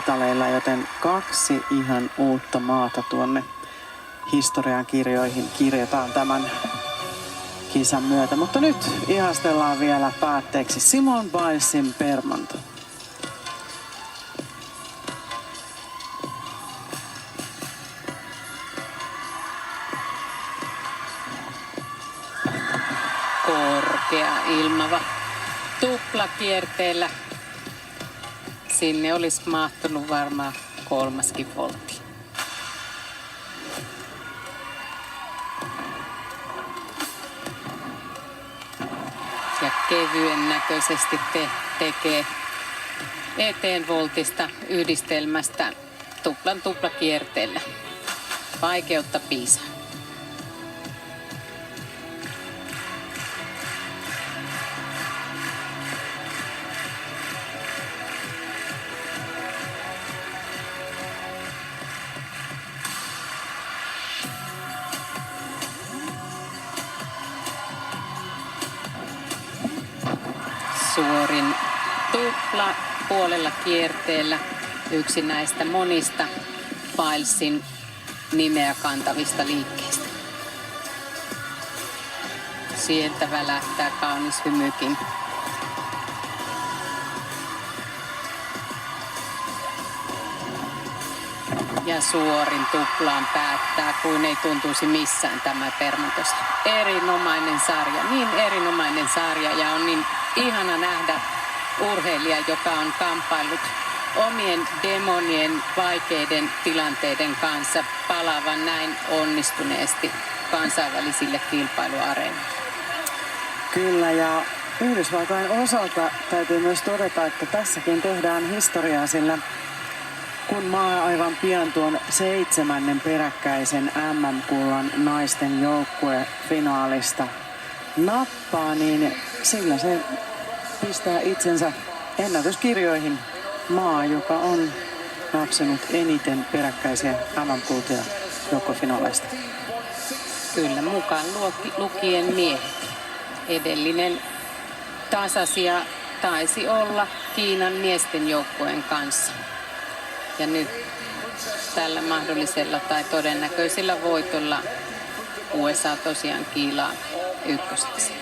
mitaleilla, joten 2 ihan uutta maata tuonne historian kirjoihin kirjataan tämän kisan myötä. Mutta nyt ihastellaan vielä päätteeksi Simone Bilesin permanto. Korkea ilmava tuplakierteellä. Sinne olisi mahtunut varmaan 3. voltti. Ja kevyen näköisesti tekee eteen voltista yhdistelmästä tuplakierteellä. Vaikeutta piisaa. Suorin tupla puolella kierteellä, yksi näistä monista Bilesin nimeä kantavista liikkeistä. Sieltä välähtää kaunis hymykin. Ja suorin tuplaan päättää, kuin ei tuntuisi missään tämä permantossa. Erinomainen sarja, niin erinomainen sarja, ja on niin ihana nähdä urheilija, joka on kamppaillut omien demonien vaikeiden tilanteiden kanssa palaavan näin onnistuneesti kansainvälisille kilpailuareenoille. Kyllä, ja Yhdysvaltain osalta täytyy myös todeta, että tässäkin tehdään historiaa, sillä kun maa aivan pian tuon 7. peräkkäisen MM-kullan naisten joukkuefinaalista nappaa, niin sillä se pistää itsensä ennätyskirjoihin. Maa, joka on napsinut eniten peräkkäisiä MM-kultia joukkofinaaleista. Kyllä, mukaan lukien miehet. Edellinen tasasia taisi olla Kiinan miesten joukkueen kanssa. Ja nyt tällä mahdollisella tai todennäköisellä voitolla USA tosiaan kiilaa ykköseksi.